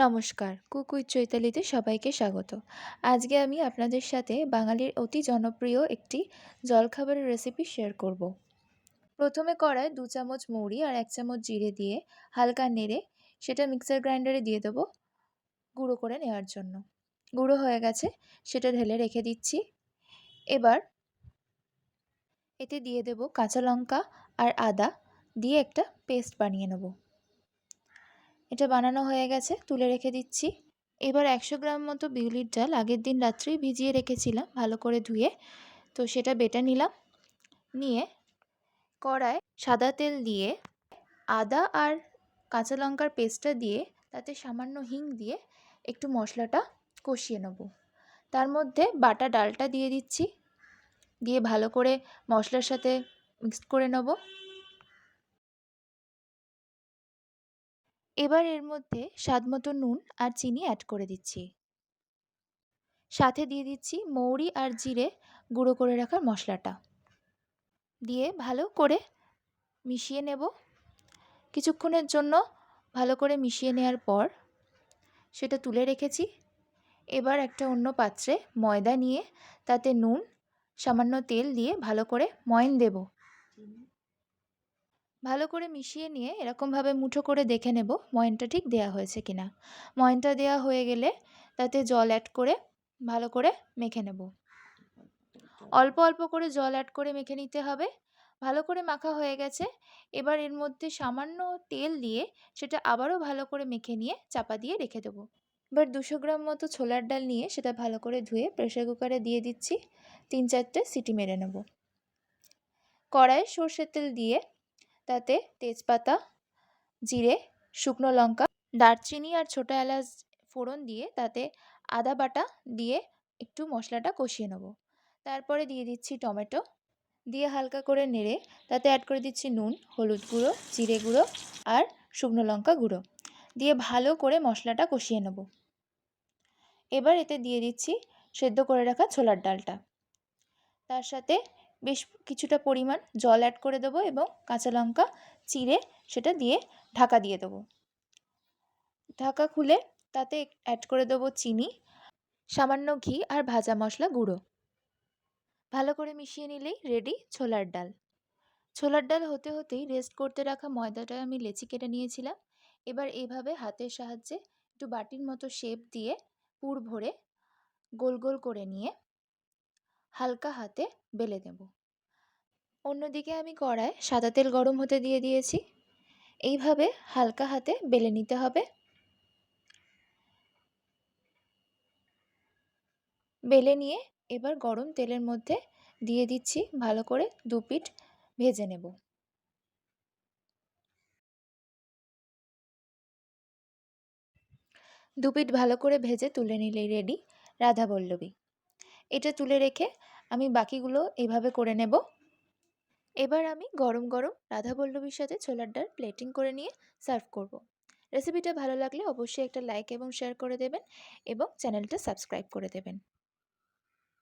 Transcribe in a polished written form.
নমস্কার, cook with চৈতালিতে সবাইকে স্বাগত। আজকে আমি আপনাদের সাথে বাঙালির অতি জনপ্রিয় একটি জলখাবারের রেসিপি শেয়ার করব। প্রথমে কড়ায় 2 চামচ মৌরি আর 1 চামচ জিরে দিয়ে হালকা নেড়ে সেটা মিক্সার গ্রাইন্ডারে দিয়ে দেবো গুঁড়ো করে নেওয়ার জন্য। গুঁড়ো হয়ে গেছে, সেটা ঢেলে রেখে দিচ্ছি। এবার এতে দিয়ে দেবো কাঁচা লঙ্কা আর আদা দিয়ে একটা পেস্ট বানিয়ে নেব। এটা বানানো হয়ে গেছে, তুলে রেখে দিচ্ছি। এবার 100 গ্রাম মতো বিউলির ডাল আগের দিন রাত্রেই ভিজিয়ে রেখেছিলাম ভালো করে ধুয়ে। তো সেটা বেটে নিলাম। নিয়ে কড়ায় সাদা তেল দিয়ে আদা আর কাঁচা লঙ্কার পেস্টটা দিয়ে তাতে সামান্য হিং দিয়ে একটু মশলাটা কষিয়ে নেব। তার মধ্যে বাটা ডালটা দিয়ে দিচ্ছি, দিয়ে ভালো করে মশলার সাথে মিক্সড করে নেব। এবার এর মধ্যে স্বাদমতো নুন আর চিনি অ্যাড করে দিচ্ছি। সাথে দিয়ে দিচ্ছি মৌরি আর জিরে গুঁড়ো করে রাখার মশলাটা দিয়ে ভালো করে মিশিয়ে নেব। কিছুক্ষণের জন্য ভালো করে মিশিয়ে নেওয়ার পর সেটা তুলে রেখেছি। এবার একটা অন্য পাত্রে ময়দা নিয়ে তাতে নুন সামান্য তেল দিয়ে ভালো করে ময়ন দেব। ভালো করে মিশিয়ে নিয়ে এরকমভাবে মুঠো করে দেখে নেব ময়নটা ঠিক দেয়া হয়েছে কিনা। ময়নটা দেওয়া হয়ে গেলে তাতে জল অ্যাড করে ভালো করে মেখে নেব। অল্প অল্প করে জল অ্যাড করে মেখে নিতে হবে। ভালো করে মাখা হয়ে গেছে। এবার এর মধ্যে সামান্য তেল দিয়ে সেটা আবারও ভালো করে মেখে নিয়ে চাপা দিয়ে রেখে দেবো। এবার 200 গ্রাম মতো ছোলার ডাল নিয়ে সেটা ভালো করে ধুয়ে প্রেসার কুকারে দিয়ে দিচ্ছি। 3-4টে সিটি মেরে নেব। কড়াইয়ে সর্ষের তেল দিয়ে তাতে তেজপাতা, জিরে, শুকনো লঙ্কা, দারচিনি আর ছোটো এলাচ ফোড়ন দিয়ে তাতে আদা বাটা দিয়ে একটু মশলাটা কষিয়ে নেব। তারপরে দিয়ে দিচ্ছি টমেটো, দিয়ে হালকা করে নেড়ে তাতে অ্যাড করে দিচ্ছি নুন, হলুদ গুঁড়ো, জিরে গুঁড়ো আর শুকনো লঙ্কা গুঁড়ো দিয়ে ভালো করে মশলাটা কষিয়ে নেব। এবার এতে দিয়ে দিচ্ছি সেদ্ধ করে রাখা ছোলার ডালটা। তার সাথে বেশ কিছুটা পরিমাণ জল অ্যাড করে দেবো এবং কাঁচা লঙ্কা চিড়ে সেটা দিয়ে ঢাকা দিয়ে দেবো। ঢাকা খুলে তাতে অ্যাড করে দেবো চিনি, সামান্য ঘি আর ভাজা মশলা গুঁড়ো। ভালো করে মিশিয়ে নিলেই রেডি ছোলার ডাল। ছোলার ডাল হতে হতেই রেস্ট করতে রাখা ময়দাটা আমি লেচি কেটে নিয়েছিলাম। এবার এইভাবে হাতের সাহায্যে একটু বাটির মতো শেপ দিয়ে পুর ভরে গোল গোল করে নিয়ে হালকা হাতে বেলে দেব। অন্যদিকে আমি কড়ায় সাদা তেল গরম হতে দিয়ে দিয়েছি। এইভাবে হালকা হাতে বেলে নিতে হবে। বেলে নিয়ে এবার গরম তেলের মধ্যে দিয়ে দিচ্ছি, ভালো করে দুপিঠ ভেজে নেব। দুপিঠ ভালো করে ভেজে তুলে নিলেই রেডি রাধাবল্লভী। এটা তুলে রেখে আমি বাকিগুলো এভাবে করে নেব। এবার আমি গরম গরম রাধাবল্লভীর সাথে ছোলার ডাল প্লেটিং করে নিয়ে সার্ভ করব। রেসিপিটা ভালো লাগলে অবশ্যই একটা লাইক এবং শেয়ার করে দেবেন এবং চ্যানেলটা সাবস্ক্রাইব করে দেবেন।